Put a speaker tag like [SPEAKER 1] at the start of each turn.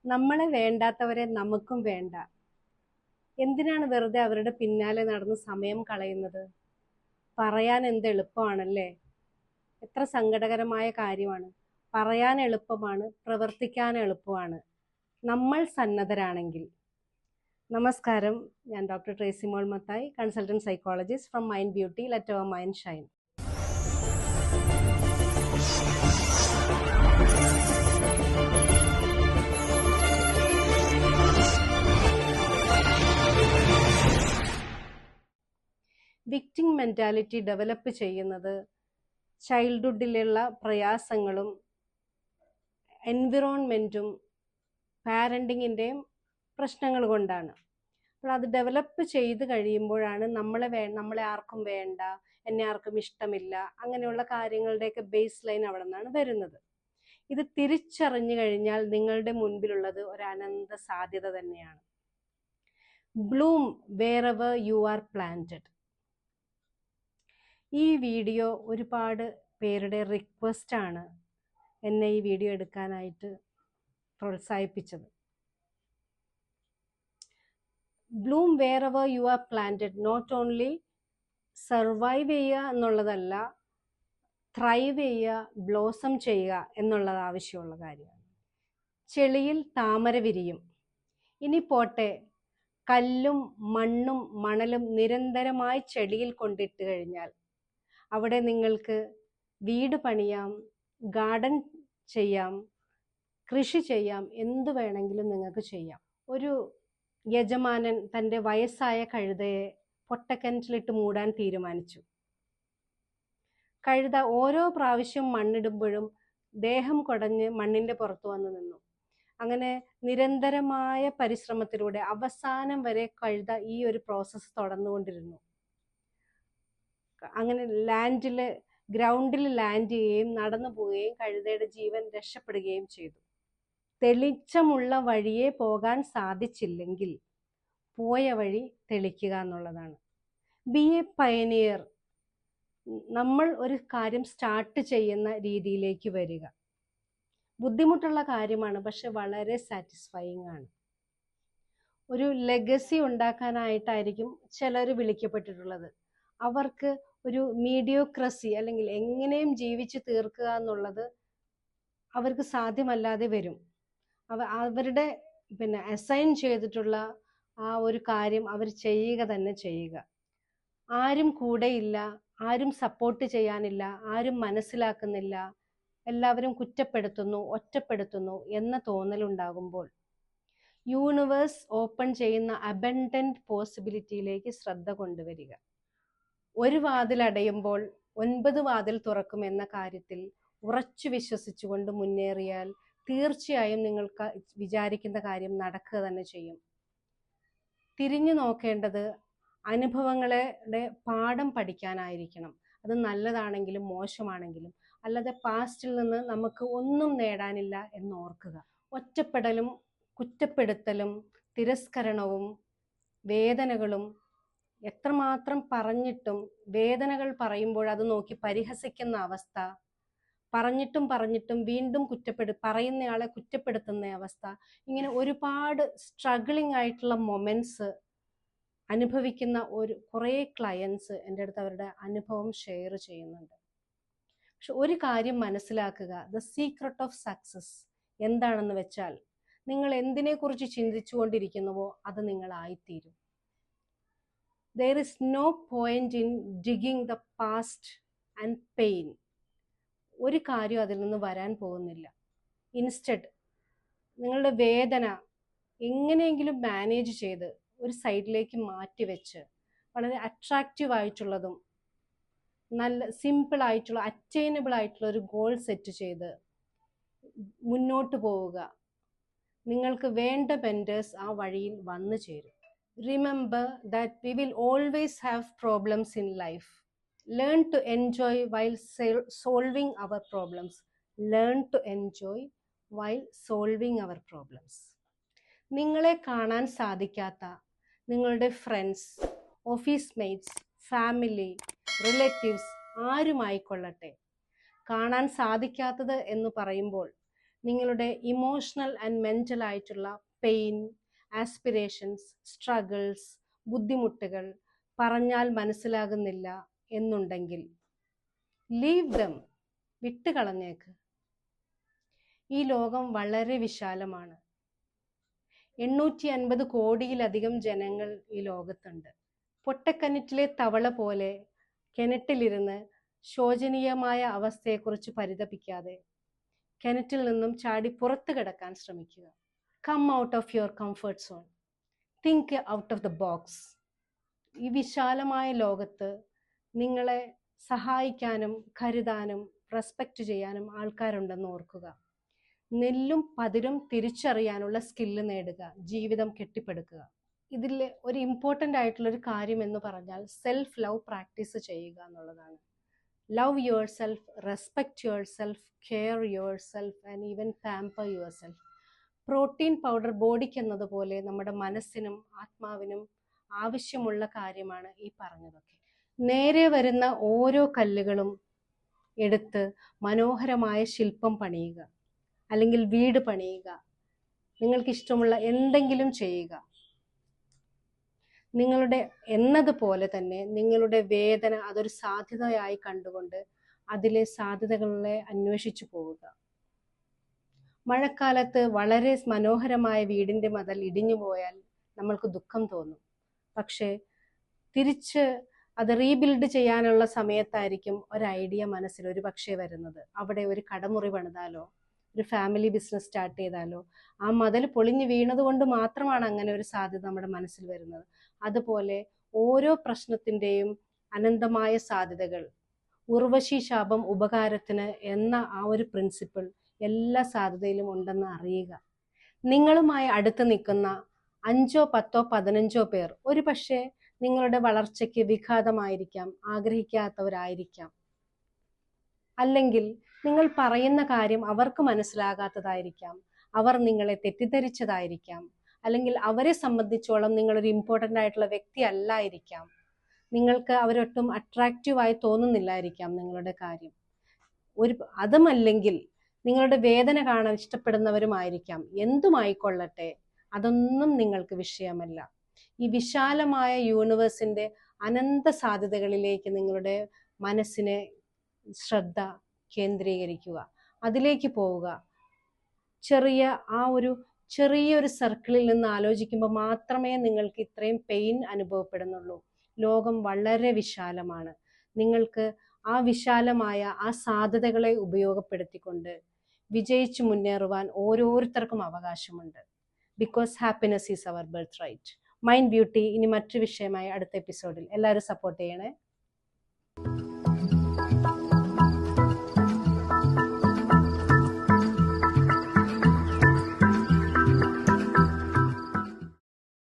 [SPEAKER 1] നമ്മളെ വേണ്ടാത്തവരെ നമുക്കും വേണ്ട. എന്തിനാണ് വെറുതെ അവരുടെ പിന്നാലെ നടന്ന് സമയം കളയുന്നത്? പറയാൻ എന്ത് എളുപ്പമാണല്ലേ? എത്ര സങ്കടകരമായ കാര്യമാണ്. പറയാൻ എളുപ്പമാണ്, പ്രവർത്തിക്കാൻ എളുപ്പമാണ്, നമ്മൾ സന്നദ്ധരാണെങ്കിൽ. നമസ്കാരം, ഞാൻ doctor Tracy Mol Mathai, consultant psychologist from Mind Beauty, let our mind shine. Victim mentality develop ചെയ്യുന്നത് ചൈൽഡ്ഹുഡിലുള്ള പ്രയാസങ്ങളും എൻവിറോൺമെൻറ്റും പാരൻറ്റിങ്ങിൻ്റെയും പ്രശ്നങ്ങൾ കൊണ്ടാണ്. അപ്പോൾ അത് ഡെവലപ്പ് ചെയ്ത് കഴിയുമ്പോഴാണ് നമ്മളെ ആർക്കും വേണ്ട, എന്നെ ആർക്കും ഇഷ്ടമില്ല, അങ്ങനെയുള്ള കാര്യങ്ങളുടെയൊക്കെ ബേസ് ലൈൻ അവിടെ നിന്നാണ് വരുന്നത്. ഇത് തിരിച്ചറിഞ്ഞു കഴിഞ്ഞാൽ നിങ്ങളുടെ മുൻപിലുള്ളത് ഒരു അനന്ത സാധ്യത തന്നെയാണ്. Bloom wherever you are planted. ഈ വീഡിയോ ഒരുപാട് പേരുടെ റിക്വസ്റ്റ് ആണ് എന്നെ ഈ വീഡിയോ എടുക്കാനായിട്ട് പ്രോത്സാഹിപ്പിച്ചത്. Bloom wherever you are planted not only survive ചെയ്യുക എന്നുള്ളതല്ല, ത്രൈവ് ചെയ്യുക, ബ്ലോസം ചെയ്യുക എന്നുള്ളത് ആവശ്യമുള്ള കാര്യമാണ്. ചെളിയിൽ താമര വിരിയും. ഇനി പോട്ടെ, കല്ലും മണ്ണും മണലും നിരന്തരമായി ചെളിയിൽ കൊണ്ടിട്ട് കഴിഞ്ഞാൽ അവിടെ നിങ്ങൾക്ക് വീട് പണിയാം, ഗാർഡൻ ചെയ്യാം, കൃഷി ചെയ്യാം, എന്തു വേണമെങ്കിലും നിങ്ങൾക്ക് ചെയ്യാം. ഒരു യജമാനൻ തൻ്റെ വയസ്സായ കഴുതയെ പൊട്ടക്കിണറ്റിലിട്ട് മൂടാൻ തീരുമാനിച്ചു. കഴുത ഓരോ പ്രാവശ്യം മണ്ണിടുമ്പോഴും ദേഹം കുടഞ്ഞ് മണ്ണിൻ്റെ പുറത്ത് വന്ന് നിന്നു. അങ്ങനെ നിരന്തരമായ പരിശ്രമത്തിലൂടെ അവസാനം വരെ കഴുത ഈ ഒരു പ്രോസസ്സ് തുടർന്നുകൊണ്ടിരുന്നു. അങ്ങനെ ഗ്രൗണ്ടിൽ ലാൻഡ് ചെയ്യുകയും നടന്നു പോവുകയും കഴുതയുടെ ജീവൻ രക്ഷപ്പെടുകയും ചെയ്തു. തെളിച്ചമുള്ള വഴിയെ പോകാൻ സാധിച്ചില്ലെങ്കിൽ പോയ വഴി തെളിക്കുക എന്നുള്ളതാണ്. B A pioneer. നമ്മൾ ഒരു കാര്യം സ്റ്റാർട്ട് ചെയ്യുന്ന രീതിയിലേക്ക് വരിക. ബുദ്ധിമുട്ടുള്ള കാര്യമാണ്, പക്ഷെ വളരെ സാറ്റിസ്ഫൈയിങ് ആണ്. ഒരു ലെഗസി ഉണ്ടാക്കാനായിട്ടായിരിക്കും ചിലർ വിളിക്കപ്പെട്ടിട്ടുള്ളത്. അവർക്ക് ഒരു മീഡിയോക്രസി അല്ലെങ്കിൽ എങ്ങനെയും ജീവിച്ച് തീർക്കുക എന്നുള്ളത് അവർക്ക് സാധ്യമല്ലാതെ വരും. അവരുടെ അസൈൻ ചെയ്തിട്ടുള്ള ആ ഒരു കാര്യം അവർ ചെയ്യുക തന്നെ ചെയ്യുക. ആരും കൂടെയില്ല, ആരും സപ്പോർട്ട് ചെയ്യാനില്ല, ആരും മനസ്സിലാക്കുന്നില്ല, എല്ലാവരും കുറ്റപ്പെടുത്തുന്നു, ഒറ്റപ്പെടുത്തുന്നു എന്ന തോന്നലുണ്ടാകുമ്പോൾ യൂണിവേഴ്സ് ഓപ്പൺ ചെയ്യുന്ന അബൻഡന്റ് പോസിബിലിറ്റിയിലേക്ക് ശ്രദ്ധ കൊണ്ടുവരിക. ഒരു വാതിൽ അടയുമ്പോൾ 9 വാതിൽ തുറക്കും എന്ന കാര്യത്തിൽ ഉറച്ചു വിശ്വസിച്ചുകൊണ്ട് മുന്നേറിയാൽ തീർച്ചയായും നിങ്ങൾക്ക് വിചാരിക്കുന്ന കാര്യം നടക്കുക തന്നെ ചെയ്യും. തിരിഞ്ഞു നോക്കേണ്ടത് അനുഭവങ്ങളുടെ പാഠം പഠിക്കാനായിരിക്കണം. അത് നല്ലതാണെങ്കിലും മോശമാണെങ്കിലും. അല്ലാതെ പാസ്റ്റിൽ നിന്ന് നമുക്ക് ഒന്നും നേടാനില്ല എന്ന് ഓർക്കുക. ഒറ്റപ്പെടലും കുറ്റപ്പെടുത്തലും തിരസ്കരണവും വേദനകളും എത്രമാത്രം പറഞ്ഞിട്ടും വേദനകൾ പറയുമ്പോൾ അത് നോക്കി പരിഹസിക്കുന്ന അവസ്ഥ, പറഞ്ഞിട്ടും വീണ്ടും പറയുന്നയാളെ കുറ്റപ്പെടുത്തുന്ന അവസ്ഥ, ഇങ്ങനെ ഒരുപാട് സ്ട്രഗിളിംഗ് ആയിട്ടുള്ള മൊമെന്റ്സ് അനുഭവിക്കുന്ന കുറേ ക്ലയൻസ് എൻ്റെ അടുത്ത് അവരുടെ അനുഭവം ഷെയർ ചെയ്യുന്നുണ്ട്. പക്ഷെ ഒരു കാര്യം മനസ്സിലാക്കുക, ദ സീക്രട്ട് ഓഫ് സക്സസ് എന്താണെന്ന് വെച്ചാൽ നിങ്ങൾ എന്തിനെക്കുറിച്ച് ചിന്തിച്ചു കൊണ്ടിരിക്കുന്നുവോ അത് നിങ്ങളായിത്തീരും. There is no point in digging the past and pain. ഒരു കാര്യം അതിൽ നിന്ന് വരാൻ പോകുന്നില്ല. ഇൻസ്റ്റഡ് നിങ്ങളുടെ വേദന എങ്ങനെയെങ്കിലും മാനേജ് ചെയ്ത് ഒരു സൈഡിലേക്ക് മാറ്റി വെച്ച് വളരെ അട്രാക്റ്റീവ് ആയിട്ടുള്ളതും നല്ല സിമ്പിൾ ആയിട്ടുള്ള അറ്റൈനബിൾ ആയിട്ടുള്ള ഒരു ഗോൾ സെറ്റ് ചെയ്ത് മുന്നോട്ട് പോവുക. നിങ്ങൾക്ക് വേണ്ട മെന്റേഴ്സ് ആ വഴിയിൽ വന്നു ചേരും. Remember that we will always have problems in life. Learn to enjoy while solving our problems. Learn to enjoy while solving our problems. നിങ്ങളെ കാണാൻ സാധിക്കാത്ത നിങ്ങളുടെ friends, office mates, family, relatives ആരുമായിക്കൊള്ളട്ടെ, കാണാൻ സാധിക്കാത്തത് എന്ന് പറയുമ്പോൾ നിങ്ങളുടെ ഇമോഷണൽ ആൻഡ് മെൻ്റൽ ആയിട്ടുള്ള പെയിൻ, ആസ്പിറേഷൻസ്, സ്ട്രഗിൾസ്, ബുദ്ധിമുട്ടുകൾ പറഞ്ഞാൽ മനസ്സിലാകുന്നില്ല എന്നുണ്ടെങ്കിൽ ലീവ് ദം, വിട്ടുകളഞ്ഞേക്ക്. ഈ ലോകം വളരെ വിശാലമാണ്. 850 കോടിയിലധികം ജനങ്ങൾ ഈ ലോകത്തുണ്ട്. പൊട്ടക്കിണറ്റിലെ തവള പോലെ കിണറ്റിലിരുന്ന് ശോചനീയമായ അവസ്ഥയെക്കുറിച്ച് പരിതപിക്കാതെ കിണറ്റിൽ നിന്നും ചാടി പുറത്തു കിടക്കാൻ ശ്രമിക്കുക. Come out of your comfort zone. Think out of the box. ഈ വിശാലമായ ലോകത്ത് നിങ്ങളെ സഹായിക്കാനും കരുതാനും റെസ്പെക്റ്റ് ചെയ്യാനും ആൾക്കാരുണ്ടെന്ന് ഓർക്കുക. നെല്ലും പതിരും തിരിച്ചറിയാനുള്ള സ്കില്ല് നേടുക, ജീവിതം കെട്ടിപ്പടുക്കുക. ഇതിൽ ഒരു ഇമ്പോർട്ടൻ്റ് ആയിട്ടുള്ളൊരു കാര്യം എന്ന് പറഞ്ഞാൽ സെൽഫ് ലവ് പ്രാക്ടീസ് ചെയ്യുക എന്നുള്ളതാണ്. Love your self, respect your self, care your self and even pamper your self. Protein powder ബോഡിക്ക് എന്നതുപോലെ നമ്മുടെ മനസ്സിനും ആത്മാവിനും ആവശ്യമുള്ള കാര്യമാണ് ഈ പറഞ്ഞതൊക്കെ. നേരെ വരുന്ന ഓരോ കല്ലുകളും എടുത്ത് മനോഹരമായ ശില്പം പണിയുക, അല്ലെങ്കിൽ വീട് പണിയുക, നിങ്ങൾക്ക് ഇഷ്ടമുള്ള എന്തെങ്കിലും ചെയ്യുക. നിങ്ങളുടെ എന്നതുപോലെ തന്നെ നിങ്ങളുടെ വേദന അതൊരു സാധ്യതയായി കണ്ടുകൊണ്ട് അതിലെ സാധ്യതകളെ അന്വേഷിച്ചു പോവുക. മഴക്കാലത്ത് വളരെ മനോഹരമായ വീടിൻ്റെ മതിൽ ഇടിഞ്ഞു പോയാൽ നമ്മൾക്ക് ദുഃഖം തോന്നും. പക്ഷേ തിരിച്ച് അത് റീബിൽഡ് ചെയ്യാനുള്ള സമയത്തായിരിക്കും ഒരു ഐഡിയ മനസ്സിൽ ഒരു പക്ഷേ വരുന്നത്. അവിടെ ഒരു കടമുറി പണിതാലോ, ഒരു ഫാമിലി ബിസിനസ് സ്റ്റാർട്ട് ചെയ്താലോ. ആ മതിൽ പൊളിഞ്ഞു വീണത് കൊണ്ട് മാത്രമാണ് അങ്ങനെ ഒരു സാധ്യത നമ്മുടെ മനസ്സിൽ വരുന്നത്. അതുപോലെ ഓരോ പ്രശ്നത്തിൻ്റെയും അനന്തമായ സാധ്യതകൾ, ഉർവശി ശാപം ഉപകാരത്തിന് എന്ന ആ ഒരു പ്രിൻസിപ്പിൾ എല്ലാ സാധ്യതയിലും ഉണ്ടെന്ന് അറിയുക. നിങ്ങളുമായി അടുത്ത് നിൽക്കുന്ന 5, 10, 15 പേർ ഒരു പക്ഷേ നിങ്ങളുടെ വളർച്ചയ്ക്ക് വിഘാതമായിരിക്കാം, ആഗ്രഹിക്കാത്തവരായിരിക്കാം. അല്ലെങ്കിൽ നിങ്ങൾ പറയുന്ന കാര്യം അവർക്ക് മനസ്സിലാകാത്തതായിരിക്കാം, അവർ നിങ്ങളെ തെറ്റിദ്ധരിച്ചതായിരിക്കാം, അല്ലെങ്കിൽ അവരെ സംബന്ധിച്ചോളം നിങ്ങളൊരു ഇമ്പോർട്ടൻ്റ് ആയിട്ടുള്ള വ്യക്തി അല്ലായിരിക്കാം, നിങ്ങൾക്ക് അവരൊട്ടും അട്രാക്റ്റീവായി തോന്നുന്നില്ലായിരിക്കാം നിങ്ങളുടെ കാര്യം. അതുമല്ലെങ്കിൽ നിങ്ങളുടെ വേദന കാണാൻ ഇഷ്ടപ്പെടുന്നവരുമായിരിക്കാം. എന്തുമായിക്കൊള്ളട്ടെ, അതൊന്നും നിങ്ങൾക്ക് വിഷയമല്ല. ഈ വിശാലമായ യൂണിവേഴ്സിൻ്റെ അനന്ത സാധ്യതകളിലേക്ക് നിങ്ങളുടെ മനസ്സിനെ ശ്രദ്ധ കേന്ദ്രീകരിക്കുക, അതിലേക്ക് പോവുക. ചെറിയൊരു സർക്കിളിൽ നിന്ന് ആലോചിക്കുമ്പോൾ മാത്രമേ നിങ്ങൾക്ക് ഇത്രയും പെയിൻ അനുഭവപ്പെടുന്നുള്ളൂ. ലോകം വളരെ വിശാലമാണ്. നിങ്ങൾക്ക് ആ വിശാലമായ ആ സാധ്യതകളെ ഉപയോഗപ്പെടുത്തിക്കൊണ്ട് വിജയിച്ചു മുന്നേറുവാൻ ഓരോരുത്തർക്കും അവകാശമുണ്ട്. Because happiness is our birthright. Mind Beauty ഇനി മറ്റൊരു വിഷയമായി അടുത്ത എപ്പിസോഡിൽ. എല്ലാവരും സപ്പോർട്ട് ചെയ്യണേ.